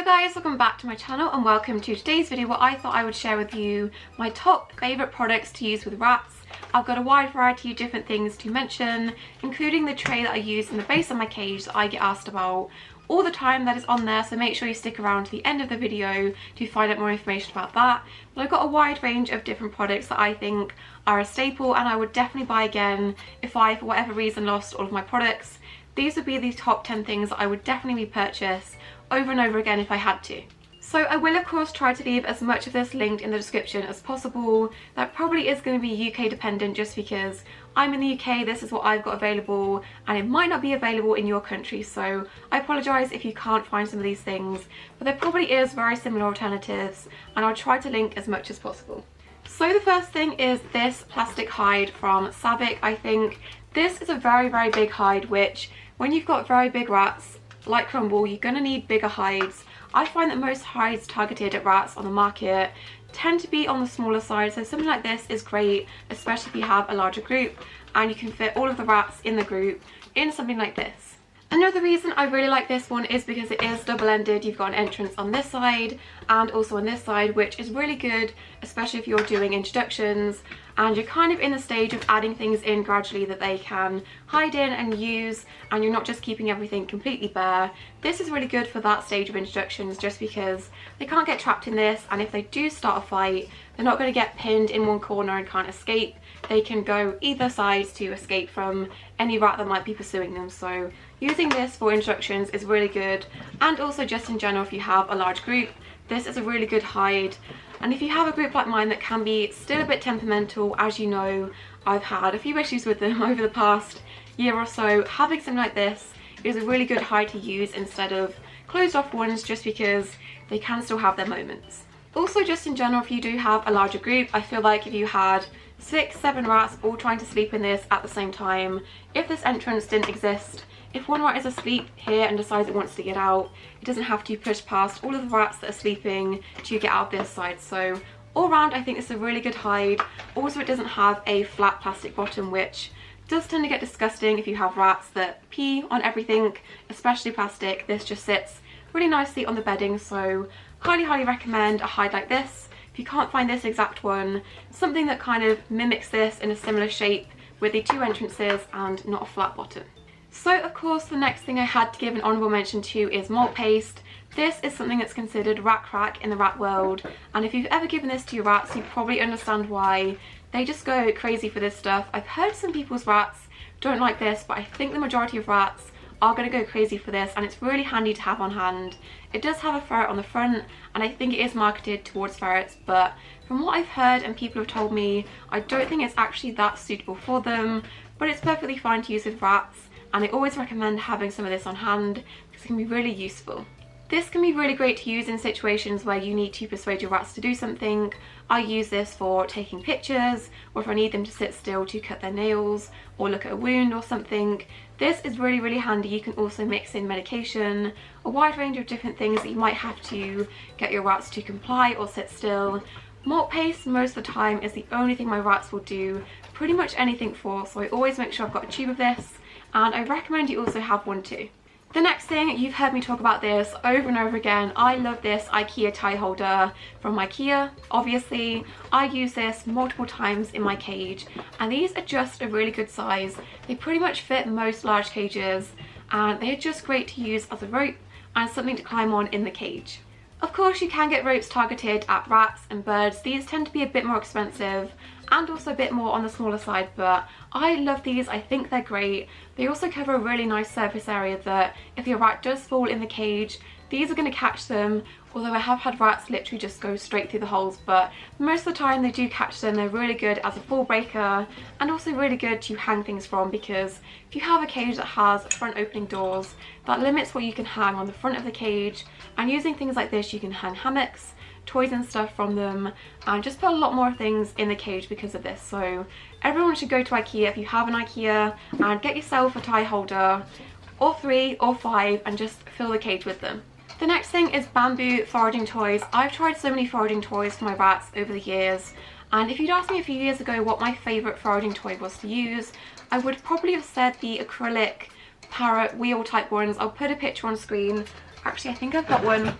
guys, welcome back to my channel and welcome to today's video where I thought I would share with you my top favourite products to use with rats. I've got a wide variety of different things to mention, including the tray that I use in the base of my cage that I get asked about all the time that is on there, so make sure you stick around to the end of the video to find out more information about that. But I've got a wide range of different products that I think are a staple and I would definitely buy again if I, for whatever reason, lost all of my products. These would be the top 10 things that I would definitely repurchase over and over again if I had to. So I will of course try to leave as much of this linked in the description as possible. That probably is going to be UK dependent just because I'm in the UK, this is what I've got available and it might not be available in your country, so I apologise if you can't find some of these things, but there probably is very similar alternatives and I'll try to link as much as possible. So the first thing is this plastic hide from Savic. I think this is a very big hide, which when you've got very big rats like Crumble, you're going to need bigger hides. I find that most hides targeted at rats on the market tend to be on the smaller side, so something like this is great, especially if you have a larger group and you can fit all of the rats in the group in something like this. Another reason I really like this one is because it is double-ended. You've got an entrance on this side and also on this side, which is really good, especially if you're doing introductions and you're kind of in the stage of adding things in gradually that they can hide in and use, and you're not just keeping everything completely bare. This is really good for that stage of introductions just because they can't get trapped in this, and if they do start a fight, they're not going to get pinned in one corner and can't escape. They can go either side to escape from any rat that might be pursuing them. So using this for introductions is really good, and also just in general if you have a large group, this is a really good hide. And if you have a group like mine that can be still a bit temperamental, as you know, I've had a few issues with them over the past year or so, having something like this is a really good hide to use instead of closed off ones, just because they can still have their moments. Also, just in general, if you do have a larger group, I feel like if you had 6-7 rats all trying to sleep in this at the same time, if this entrance didn't exist, if one rat is asleep here and decides it wants to get out, it doesn't have to push past all of the rats that are sleeping to get out this side. So all round I think it's a really good hide. Also, it doesn't have a flat plastic bottom, which does tend to get disgusting if you have rats that pee on everything, especially plastic. This just sits really nicely on the bedding, so highly recommend a hide like this. If you can't find this exact one, something that kind of mimics this in a similar shape with the two entrances and not a flat bottom. So of course the next thing I had to give an honourable mention to is malt paste. This is something that's considered rat crack in the rat world, and if you've ever given this to your rats, you probably understand why. They just go crazy for this stuff. I've heard some people's rats don't like this, but I think the majority of rats are going to go crazy for this, and it's really handy to have on hand. It does have a ferret on the front and I think it is marketed towards ferrets, but from what I've heard and people have told me, I don't think it's actually that suitable for them, but it's perfectly fine to use with rats, and I always recommend having some of this on hand because it can be really useful. This can be really great to use in situations where you need to persuade your rats to do something. I use this for taking pictures, or if I need them to sit still to cut their nails or look at a wound or something. This is really handy. You can also mix in medication, a wide range of different things that you might have to get your rats to comply or sit still. Malt paste most of the time is the only thing my rats will do pretty much anything for, so I always make sure I've got a tube of this, and I recommend you also have one too. The next thing, you've heard me talk about this over and over again, I love this Ikea tie holder from Ikea. Obviously, I use this multiple times in my cage, and these are just a really good size. They pretty much fit most large cages, and they're just great to use as a rope and something to climb on in the cage. Of course, you can get ropes targeted at rats and birds. These tend to be a bit more expensive and also a bit more on the smaller side, but I love these. I think they're great. They also cover a really nice surface area that if your rat does fall in the cage, these are going to catch them, although I have had rats literally just go straight through the holes, but most of the time they do catch them. They're really good as a fall breaker and also really good to hang things from, because if you have a cage that has front opening doors, that limits what you can hang on the front of the cage, and using things like this you can hang hammocks, toys and stuff from them, and just put a lot more things in the cage because of this. So everyone should go to Ikea if you have an Ikea and get yourself a tie holder, or 3 or 5, and just fill the cage with them. The next thing is bamboo foraging toys. I've tried so many foraging toys for my rats over the years, and if you'd asked me a few years ago what my favourite foraging toy was to use, I would probably have said the acrylic parrot wheel type ones. I'll put a picture on screen. Actually, I think I've got one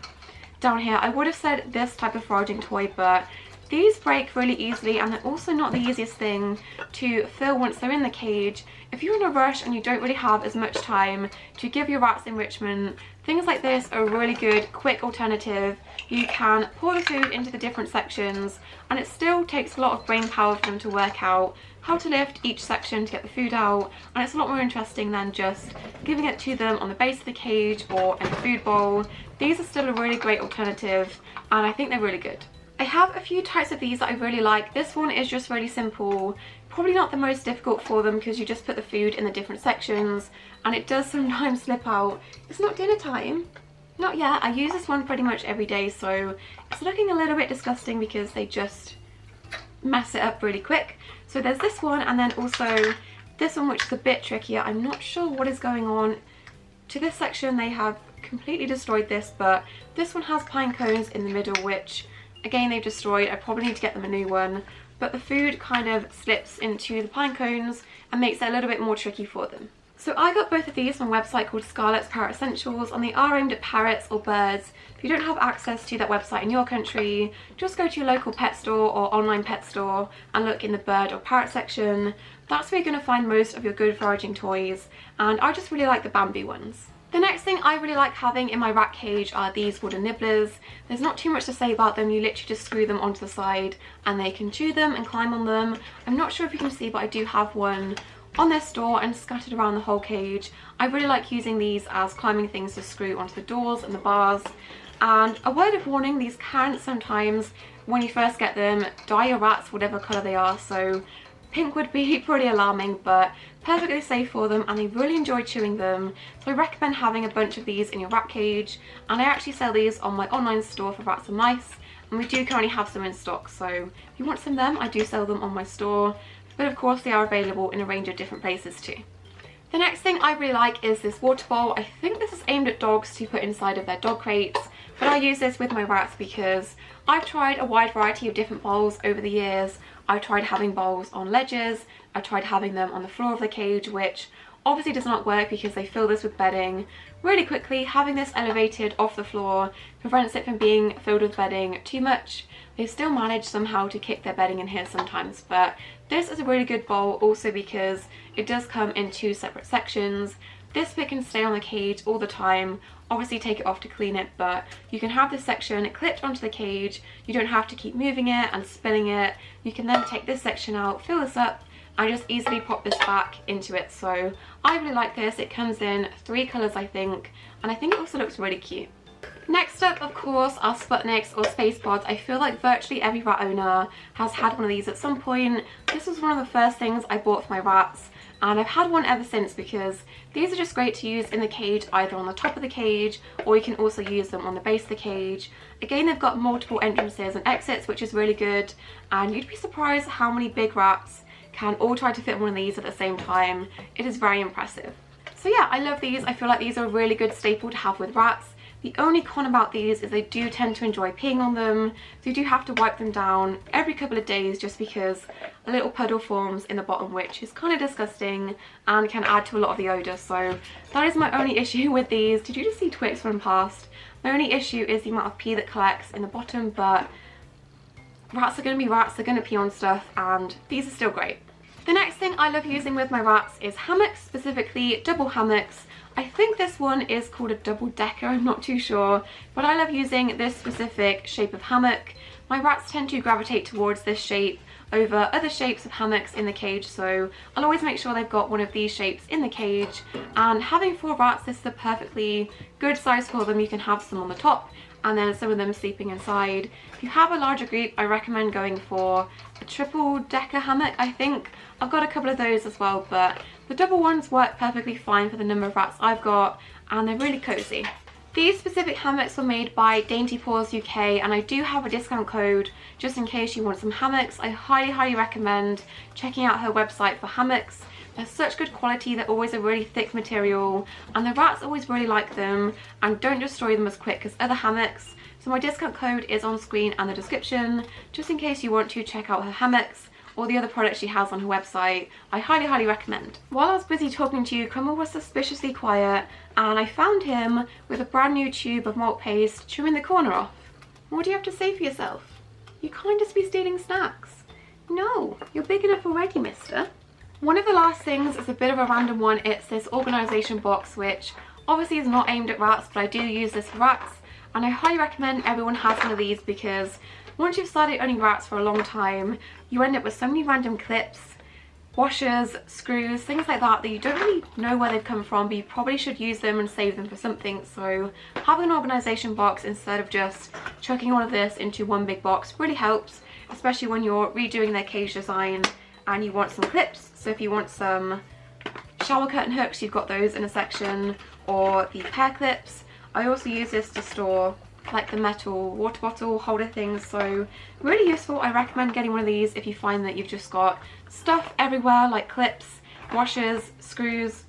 down here. I would have said this type of foraging toy, but these break really easily and they're also not the easiest thing to fill once they're in the cage. If you're in a rush and you don't really have as much time to give your rats enrichment, things like this are a really good quick alternative. You can pour the food into the different sections and it still takes a lot of brain power for them to work out how to lift each section to get the food out, and it's a lot more interesting than just giving it to them on the base of the cage or in a food bowl. These are still a really great alternative and I think they're really good. I have a few types of these that I really like. This one is just really simple, probably not the most difficult for them because you just put the food in the different sections and it does sometimes slip out. It's not dinner time. Not yet. I use this one pretty much every day, so it's looking a little bit disgusting because they just mess it up really quick. So there's this one and then also this one, which is a bit trickier. I'm not sure what is going on to this section. They have completely destroyed this, but this one has pine cones in the middle, which again they've destroyed. I probably need to get them a new one, but the food kind of slips into the pine cones and makes it a little bit more tricky for them. So I got both of these from a website called Scarletts Parrot Essentials, and they are aimed at parrots or birds. If you don't have access to that website in your country, just go to your local pet store or online pet store and look in the bird or parrot section. That's where you're going to find most of your good foraging toys, and I just really like the Bambi ones. The next thing I really like having in my rat cage are these wooden nibblers. There's not too much to say about them. You literally just screw them onto the side and they can chew them and climb on them. I'm not sure if you can see, but I do have one on this door and scattered around the whole cage. I really like using these as climbing things to screw onto the doors and the bars. And a word of warning, these can sometimes, when you first get them, dye your rats whatever colour they are, so pink would be pretty alarming, but perfectly safe for them and they really enjoy chewing them. So I recommend having a bunch of these in your rat cage, and I actually sell these on my online store for rats and mice, and we do currently have some in stock, so if you want some of them, I do sell them on my store. But of course they are available in a range of different places too. The next thing I really like is this water bowl. I think this is aimed at dogs to put inside of their dog crates, but I use this with my rats because I've tried a wide variety of different bowls over the years. I've tried having bowls on ledges, I tried having them on the floor of the cage, which obviously does not work because they fill this with bedding really quickly. Having this elevated off the floor prevents it from being filled with bedding too much. They still manage somehow to kick their bedding in here sometimes, but this is a really good bowl also because it does come in two separate sections. This bit can stay on the cage all the time. Obviously take it off to clean it, but you can have this section clipped onto the cage. You don't have to keep moving it and spilling it. You can then take this section out, fill this up, and just easily pop this back into it. So I really like this. It comes in 3 colours I think, and I think it also looks really cute. Next up, of course, are Sputniks or space pods. I feel like virtually every rat owner has had one of these at some point. This was one of the first things I bought for my rats, and I've had one ever since because these are just great to use in the cage, either on the top of the cage or you can also use them on the base of the cage. Again, they've got multiple entrances and exits, which is really good, and you'd be surprised how many big rats can all try to fit one of these at the same time. It is very impressive. So yeah, I love these. I feel like these are a really good staple to have with rats. The only con about these is they do tend to enjoy peeing on them, so you do have to wipe them down every couple of days just because a little puddle forms in the bottom, which is kind of disgusting and can add to a lot of the odour. So that is my only issue with these. Did you just see Twix run past? My only issue is the amount of pee that collects in the bottom, but rats are going to be rats, they're going to pee on stuff, and these are still great. The next thing I love using with my rats is hammocks, specifically double hammocks. I think this one is called a double decker, I'm not too sure, but I love using this specific shape of hammock. My rats tend to gravitate towards this shape over other shapes of hammocks in the cage, so I'll always make sure they've got one of these shapes in the cage. And having 4 rats, this is a perfectly good size for them. You can have some on the top and then some of them sleeping inside. If you have a larger group, I recommend going for a triple decker hammock, I think. I've got a couple of those as well, but the double ones work perfectly fine for the number of rats I've got, and they're really cozy. These specific hammocks were made by Dainty Paws UK, and I do have a discount code just in case you want some hammocks. I highly recommend checking out her website for hammocks. They're such good quality, they're always a really thick material, and the rats always really like them and don't destroy them as quick as other hammocks. So my discount code is on screen and the description, just in case you want to check out her hammocks. or the other products she has on her website. I highly recommend. While I was busy talking to you, Crumble was suspiciously quiet, and I found him with a brand new tube of malt paste trimming the corner off. What do you have to say for yourself? You can't just be stealing snacks. No, you're big enough already, mister. One of the last things is a bit of a random one. It's this organisation box, which obviously is not aimed at rats, but I do use this for rats, and I highly recommend everyone has one of these, because once you've started owning rats for a long time, you end up with so many random clips, washers, screws, things like that you don't really know where they've come from, but you probably should use them and save them for something. So having an organisation box instead of just chucking all of this into one big box really helps, especially when you're redoing their cage design and you want some clips. So if you want some shower curtain hooks, you've got those in a section, or the pear clips. I also use this to store like the metal water bottle holder things, so really useful. I recommend getting one of these if you find that you've just got stuff everywhere, like clips, washers, screws,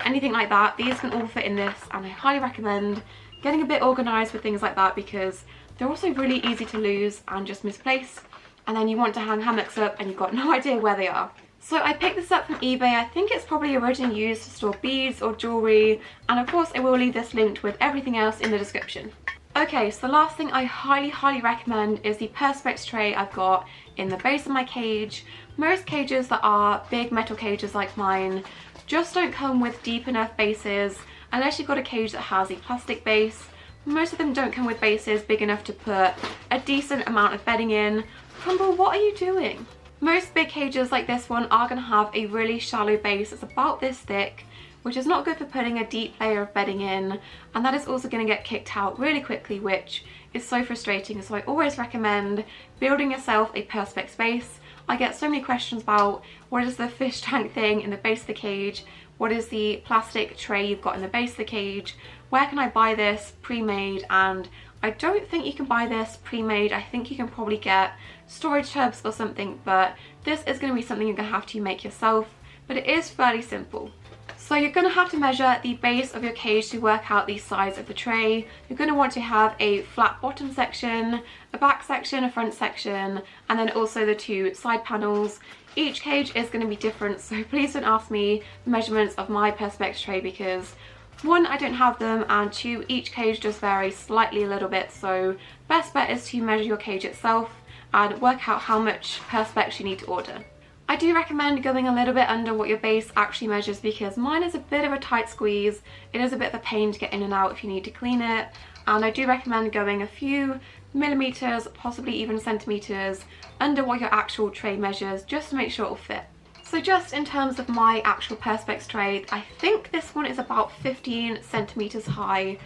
anything like that. These can all fit in this, and I highly recommend getting a bit organised with things like that, because they're also really easy to lose and just misplace, and then you want to hang hammocks up and you've got no idea where they are. So I picked this up from eBay. I think it's probably originally used to store beads or jewellery, and of course I will leave this linked with everything else in the description. Okay, so the last thing I highly recommend is the perspex tray I've got in the base of my cage. Most cages that are big metal cages like mine just don't come with deep enough bases, unless you've got a cage that has a plastic base. Most of them don't come with bases big enough to put a decent amount of bedding in. Crumble, what are you doing? Most big cages like this one are going to have a really shallow base. It's about this thick, which is not good for putting a deep layer of bedding in, and that is also going to get kicked out really quickly, which is so frustrating. So I always recommend building yourself a perspex base. I get so many questions about what is the fish tank thing in the base of the cage, what is the plastic tray you've got in the base of the cage, where can I buy this pre-made? And I don't think you can buy this pre-made. I think you can probably get storage tubs or something, but this is going to be something you're going to have to make yourself, but it is fairly simple. So you're going to have to measure the base of your cage to work out the size of the tray. You're going to want to have a flat bottom section, a back section, a front section, and then also the two side panels. Each cage is going to be different, so please don't ask me the measurements of my perspex tray, because one, I don't have them, and two, each cage does vary slightly a little bit. So best bet is to measure your cage itself and work out how much perspex you need to order. I do recommend going a little bit under what your base actually measures, because mine is a bit of a tight squeeze. It is a bit of a pain to get in and out if you need to clean it, and I do recommend going a few millimeters, possibly even centimeters, under what your actual tray measures, just to make sure it'll fit. So just in terms of my actual perspex tray, I think this one is about 15 centimeters high,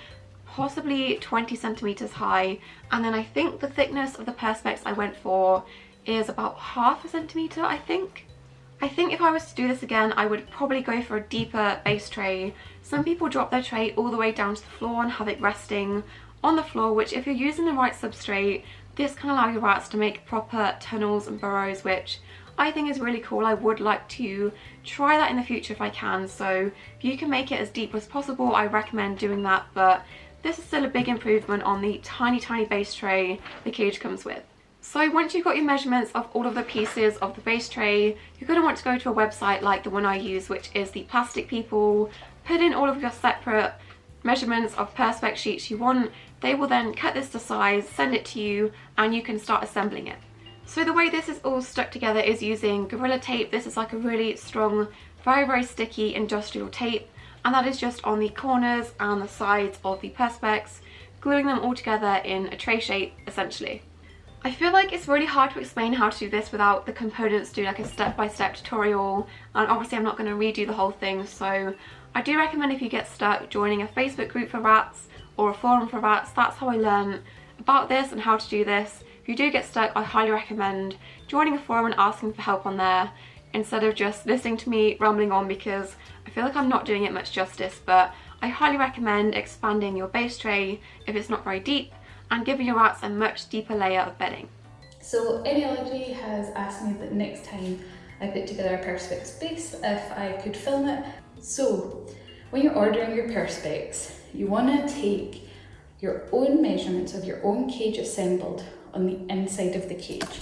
possibly 20 centimeters high, and then I think the thickness of the perspex I went for is about half a centimeter, I think. I think if I was to do this again, I would probably go for a deeper base tray. Some people drop their tray all the way down to the floor and have it resting on the floor, which if you're using the right substrate, this can allow your rats to make proper tunnels and burrows, which I think is really cool. I would like to try that in the future if I can, so if you can make it as deep as possible, I recommend doing that, but this is still a big improvement on the tiny base tray the cage comes with. So once you've got your measurements of all of the pieces of the base tray, you're going to want to go to a website like the one I use, which is the Plastic People. Put in all of your separate measurements of perspex sheets you want. They will then cut this to size, send it to you, and you can start assembling it. So the way this is all stuck together is using Gorilla Tape. This is like a really strong, very sticky industrial tape, and that is just on the corners and the sides of the perspex, gluing them all together in a tray shape essentially. I feel like it's really hard to explain how to do this without the components doing like a step-by-step tutorial, and obviously I'm not going to redo the whole thing, so I do recommend if you get stuck joining a Facebook group for rats or a forum for rats. That's how I learned about this and how to do this. If you do get stuck, I highly recommend joining a forum and asking for help on there instead of just listening to me rambling on, because I feel like I'm not doing it much justice. But I highly recommend expanding your base tray if it's not very deep, and giving your rats a much deeper layer of bedding. So Emiology has asked me that next time I put together a perspex base if I could film it. So when you're ordering your perspex, you want to take your own measurements of your own cage assembled on the inside of the cage.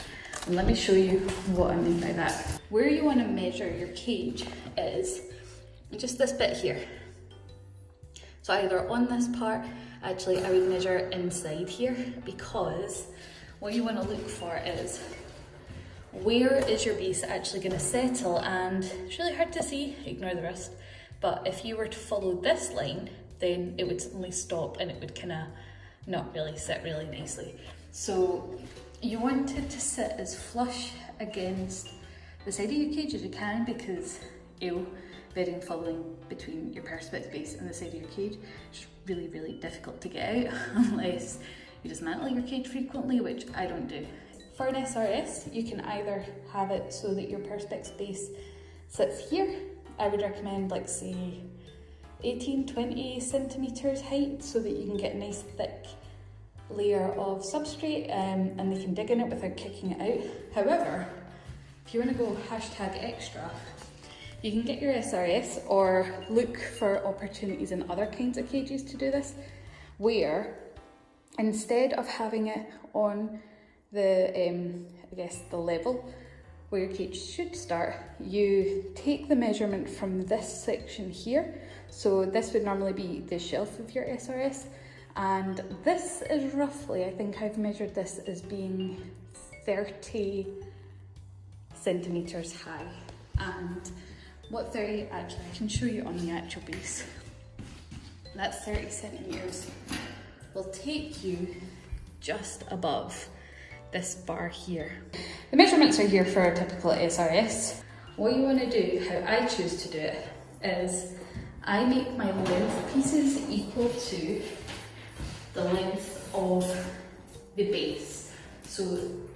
And let me show you what I mean by that. Where you want to measure your cage is just this bit here. So either on this part, actually I would measure inside here, because what you want to look for is where is your base actually going to settle, and it's really hard to see, ignore the rest, but if you were to follow this line, then it would suddenly stop and it would kind of not really sit really nicely. So you want it to sit as flush against the side of your cage as you can, because bedding following between your perspex base and the side of your cage is really, really difficult to get out unless you dismantle your cage frequently, which I don't do. For an SRS, you can either have it so that your perspex base sits here. I would recommend, like, say 18-20 centimeters height, so that you can get a nice thick layer of substrate and they can dig in it without kicking it out. However, if you want to go #extra, you can get your SRS or look for opportunities in other kinds of cages to do this, where instead of having it on the, I guess, the level where your cage should start, you take the measurement from this section here. So this would normally be the shelf of your SRS, and this is roughly, I think I've measured this as being 30 centimeters high. And what 30, actually I can show you on the actual base, that's 30 centimeters, will take you just above this bar here. The measurements are here for a typical SRS. What you want to do, how I choose to do it, is I make my length pieces equal to the length of the base. So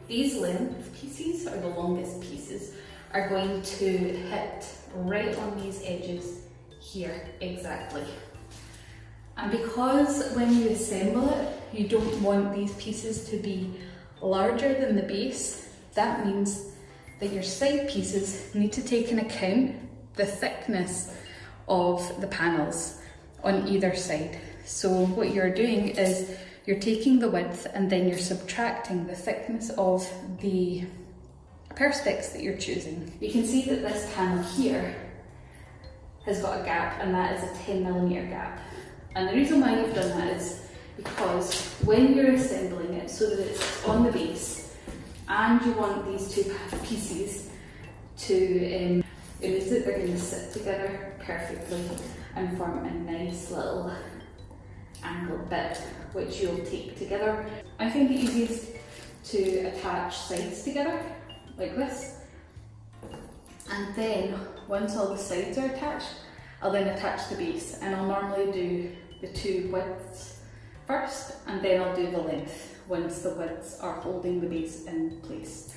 these length pieces, or the longest pieces, are going to hit right on these edges here, exactly. And because when you assemble it, you don't want these pieces to be larger than the base, that means that your side pieces need to take into account the thickness of the panels on either side. So what you're doing is you're taking the width and then you're subtracting the thickness of the perspex that you're choosing. You can see that this panel here has got a gap, and that is a 10mm gap. And the reason why you've done that is because when you're assembling it so that it's on the base, and you want these two pieces to, is that they're going to sit together perfectly and form a nice little angled bit, which you'll tape together. I find it easiest to attach sides together, like this. And then, once all the sides are attached, I'll then attach the base, and I'll normally do the two widths first, and then I'll do the length once the widths are holding the base in place.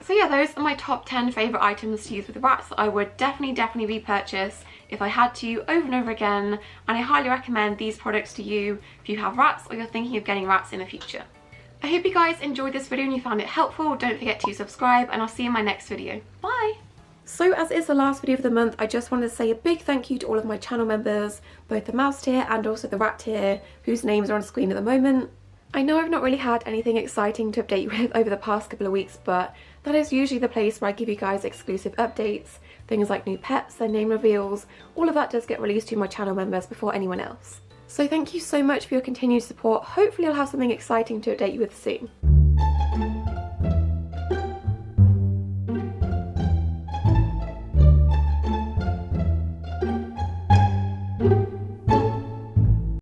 So yeah, those are my top 10 favourite items to use with rats that I would definitely repurchase if I had to over and over again, and I highly recommend these products to you if you have rats or you're thinking of getting rats in the future. I hope you guys enjoyed this video and you found it helpful. Don't forget to subscribe, and I'll see you in my next video. Bye! So as it's the last video of the month, I just wanted to say a big thank you to all of my channel members, both the mouse tier and also the rat tier, whose names are on screen at the moment. I know I've not really had anything exciting to update you with over the past couple of weeks, but that is usually the place where I give you guys exclusive updates, things like new pets, their name reveals, all of that does get released to my channel members before anyone else. So thank you so much for your continued support. Hopefully I'll have something exciting to update you with soon.